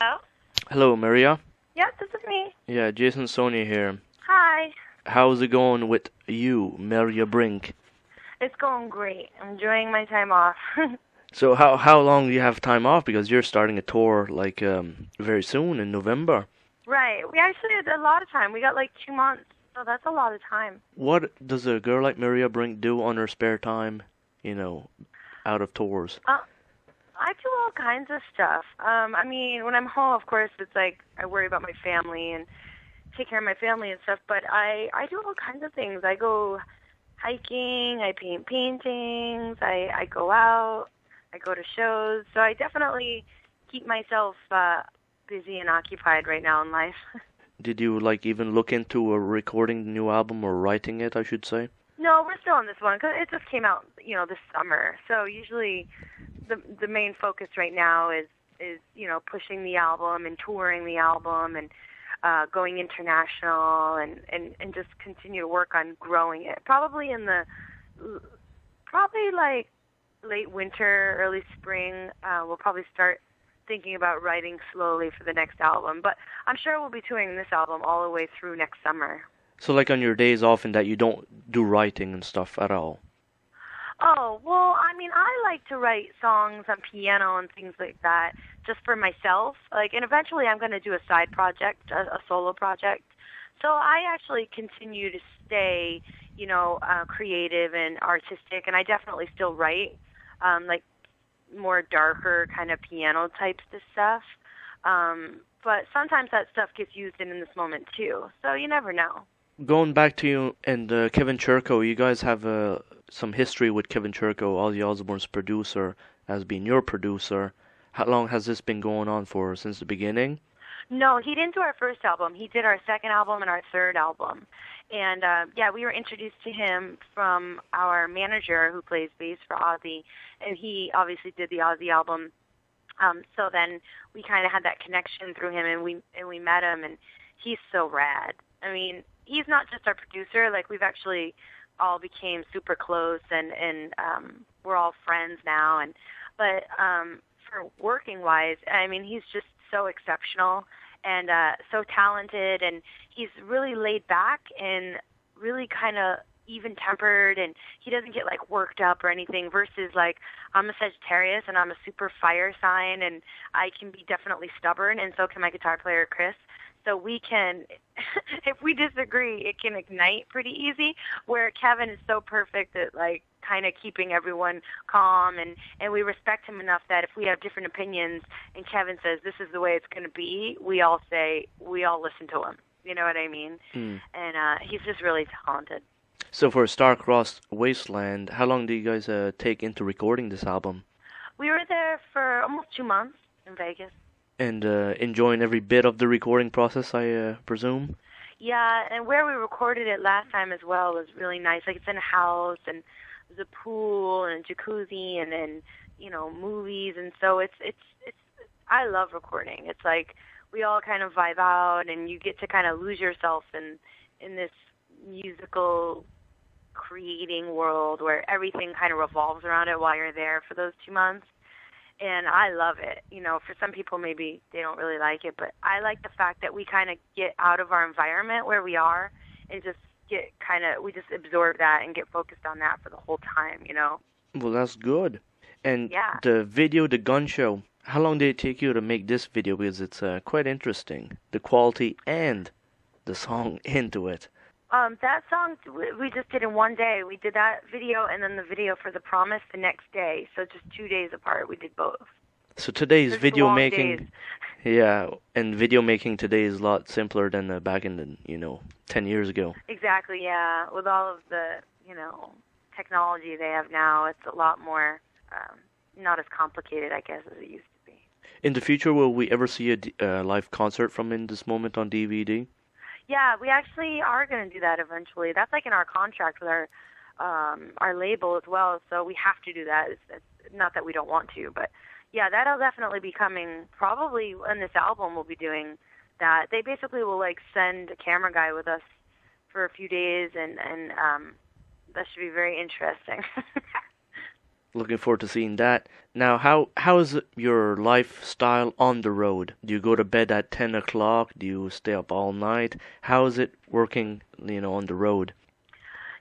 Hello? Hello, Maria. Yes, this is me. Yeah, Jason Saulnier here. Hi. How's it going with you, Maria Brink? It's going great. I'm enjoying my time off. So how long do you have time off? Because you're starting a tour like very soon in November. Right. We actually had a lot of time. We got like 2 months, so that's a lot of time. What does a girl like Maria Brink do on her spare time, you know, out of tours? Uh, I do all kinds of stuff. I mean, when I'm home, of course, it's like I worry about my family and take care of my family and stuff, but I do all kinds of things. I go hiking, I paint paintings, I go out, I go to shows. So I definitely keep myself busy and occupied right now in life. Did you like even look into recording the new album or writing it, I should say? No, we're still on this one because it just came out, this summer. So usually, the main focus right now is pushing the album and touring the album and going international and just continue to work on growing it. Probably like late winter, early spring, we'll probably start thinking about writing slowly for the next album. But I'm sure we'll be touring this album all the way through next summer. So like on your days off and that you don't do writing and stuff at all. Oh, well, I mean, I like to write songs on piano and things like that just for myself. And eventually I'm going to do a side project, a solo project. So I actually continue to stay, creative and artistic, and I definitely still write, like more darker kind of piano types of stuff. But sometimes that stuff gets used in this moment too. So you never know. Going back to you and Kevin Churko, you guys have some history with Kevin Churko, Ozzy Osbourne's producer, as being your producer. How long has this been going on for? Since the beginning? No, he didn't do our first album. He did our second album and our third album. And yeah, we were introduced to him from our manager who plays bass for Ozzy, and he obviously did the Ozzy album. So then we kind of had that connection through him, and we met him, and he's so rad. I mean, he's not just our producer. Like, we've actually all became super close, and we're all friends now. But for working wise, I mean, he's just so exceptional and so talented, and he's really laid back and really kind of even tempered, and he doesn't get like worked up or anything, versus like I'm a Sagittarius and I'm a super fire sign, and I can be definitely stubborn, and so can my guitar player Chris. So we can, if we disagree, it can ignite pretty easy, where Kevin is so perfect at like kind of keeping everyone calm, and we respect him enough that if we have different opinions and Kevin says this is the way it's going to be, we all listen to him. You know what I mean? Hmm. And he's just really talented. So for Star-Crossed Wasteland, how long do you guys take into recording this album? We were there for almost 2 months in Vegas. And enjoying every bit of the recording process, I presume? Yeah, and where we recorded it last time as well was really nice. Like, it's in a house, and there's a pool and a jacuzzi, and then movies, and so it's. I love recording. It's like we all kind of vibe out, and you get to kind of lose yourself in this musical creating world where everything kind of revolves around it while you're there for those 2 months. And I love it. For some people maybe they don't really like it, but I like the fact that we kind of get out of our environment where we are and just we just absorb that and get focused on that for the whole time. Well, that's good. And Yeah. the video, the gun show, how long did it take you to make this video? Because it's quite interesting. The quality and the song into it. That song we just did in one day. We did that video and then the video for The Promise the next day. So just 2 days apart, we did both. So today's Those video long making, days. yeah, and video making today is a lot simpler than back in the, 10 years ago. Exactly, yeah. With all of the, technology they have now, it's a lot more, not as complicated, I guess, as it used to be. In the future, will we ever see a live concert from In This Moment on DVD? Yeah, we actually are going to do that eventually. That's like in our contract with our label as well, so we have to do that. It's not that we don't want to, but yeah, that'll definitely be coming. Probably in this album we'll be doing that. They basically will like send a camera guy with us for a few days, and that should be very interesting. Looking forward to seeing that. Now, how is your lifestyle on the road? Do you go to bed at 10 o'clock? Do you stay up all night? How is it working, on the road?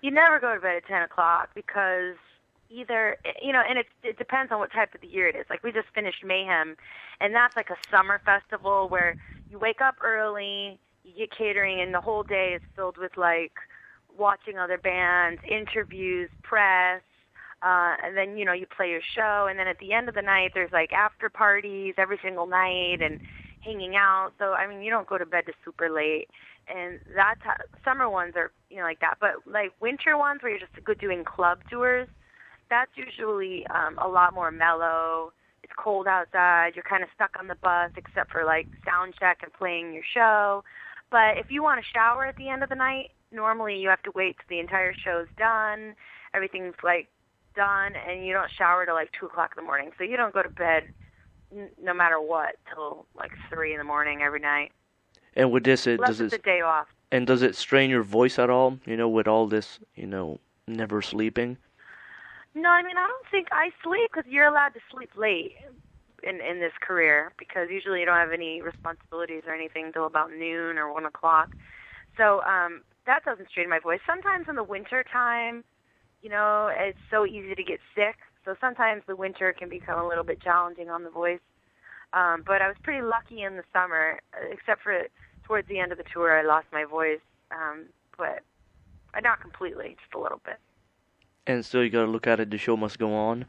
You never go to bed at 10 o'clock because either, and it depends on what type of the year it is. Like, we just finished Mayhem, and that's like a summer festival where you wake up early, you get catering, and the whole day is filled with, like, watching other bands, interviews, press, and then, you play your show, and then at the end of the night, there's, like, after parties every single night and hanging out. So, I mean, you don't go to bed to super late. And that's how, summer ones are, like that. But, like, winter ones where you're just good doing club tours, that's usually a lot more mellow. It's cold outside. You're kind of stuck on the bus except for, like, sound check and playing your show. But if you want to shower at the end of the night, normally you have to wait till the entire show's done. Everything's, like, done, and you don't shower till, like, 2 o'clock in the morning. So you don't go to bed no matter what till, like, 3 in the morning every night. And with this, does it the day off? And does it strain your voice at all? With all this, never sleeping. No, I mean, I don't think I sleep because you're allowed to sleep late in this career because usually you don't have any responsibilities or anything till about noon or 1 o'clock. So that doesn't strain my voice. Sometimes in the winter time, it's so easy to get sick. So sometimes the winter can become a little bit challenging on the voice. But I was pretty lucky in the summer, except for towards the end of the tour, I lost my voice. But not completely, just a little bit. And still, you got to look at it. The show must go on.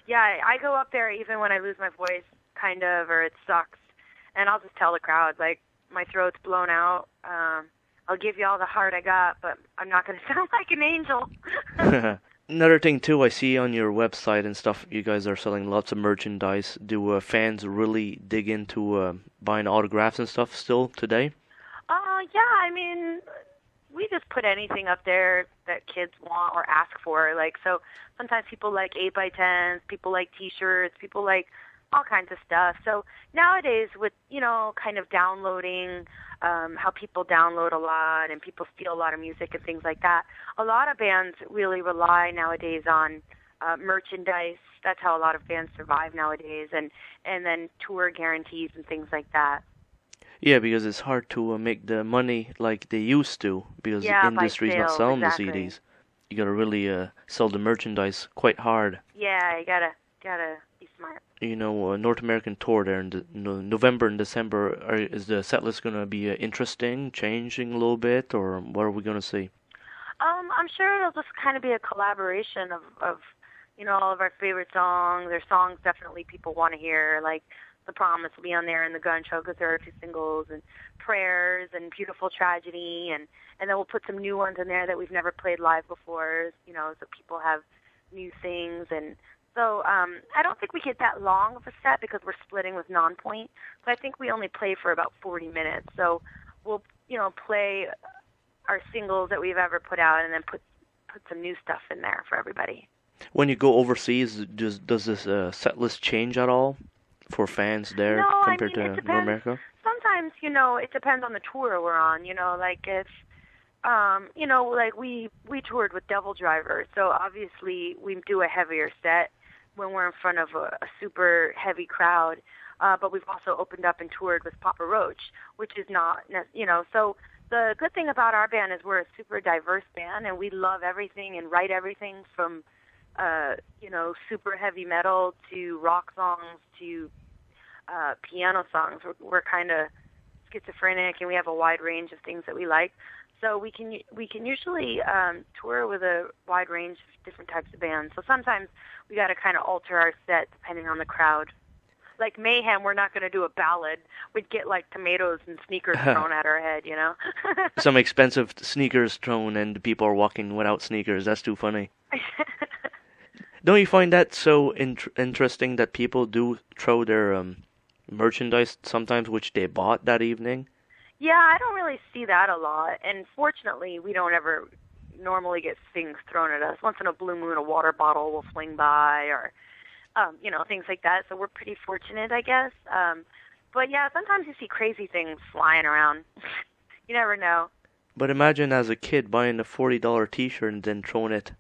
Yeah, I go up there even when I lose my voice, kind of, or it sucks, and I'll just tell the crowd, like, my throat's blown out. I'll give you all the heart I got, but I'm not going to sound like an angel. Another thing, too, I see on your website and stuff, you guys are selling lots of merchandise. Do fans really dig into buying autographs and stuff still today? Yeah, I mean, we just put anything up there that kids want or ask for. Like, so sometimes people like 8x10s, people like T-shirts, people like all kinds of stuff. So nowadays with, kind of downloading, how people download a lot and people steal a lot of music and things like that, a lot of bands really rely nowadays on merchandise. That's how a lot of bands survive nowadays, and then tour guarantees and things like that. Yeah, because it's hard to make the money like they used to because the industry's not selling the CDs. You gotta really sell the merchandise quite hard. Yeah, you gotta be smart. North American tour there in November and December. Is the set list gonna be interesting, changing a little bit, or what are we gonna see? I'm sure it'll just kind of be a collaboration of all of our favorite songs. There's songs definitely people want to hear, like The Promise will be on there, and The Gun Show, because there are 2 singles, and Prayers, and Beautiful Tragedy, and then we'll put some new ones in there that we've never played live before, so people have new things. And so I don't think we get that long of a set because we're splitting with Nonpoint, but I think we only play for about 40 minutes. So we'll, play our singles that we've ever put out and then put some new stuff in there for everybody. When you go overseas, does this set list change at all for fans there compared to North America? Sometimes, it depends on the tour we're on. Like if, like we toured with Devil Driver, so obviously we do a heavier set when we're in front of a super heavy crowd. But we've also opened up and toured with Papa Roach, which is not, so the good thing about our band is we're a super diverse band, and we love everything and write everything from, super heavy metal to rock songs to piano songs. We're kind of schizophrenic, and we have a wide range of things that we like. So we can usually tour with a wide range of different types of bands. So sometimes we got to kind of alter our set depending on the crowd. Like Mayhem, we're not going to do a ballad. We'd get like tomatoes and sneakers thrown at our head, Some expensive sneakers thrown, and people are walking without sneakers. That's too funny. Don't you find that so interesting that people do throw their merchandise sometimes, which they bought that evening? Yeah, I don't really see that a lot. And fortunately, we don't ever normally get things thrown at us. Once in a blue moon, a water bottle will fling by, or things like that. So we're pretty fortunate, I guess. But yeah, sometimes you see crazy things flying around. You never know. But imagine as a kid buying a $40 T-shirt and then throwing it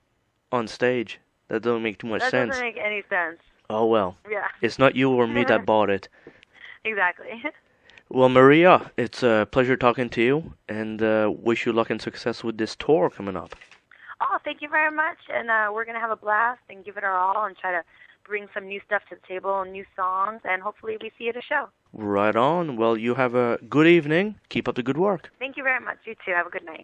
on stage. That doesn't make too much That sense. doesn't make any sense. Oh well. Yeah. It's not you or me that bought it. Exactly. Well, Maria, it's a pleasure talking to you, and wish you luck and success with this tour coming up. Oh, thank you very much, and we're going to have a blast and give it our all and try to bring some new stuff to the table and new songs, and hopefully we see you at a show. Right on. Well, you have a good evening. Keep up the good work. Thank you very much. You too. Have a good night.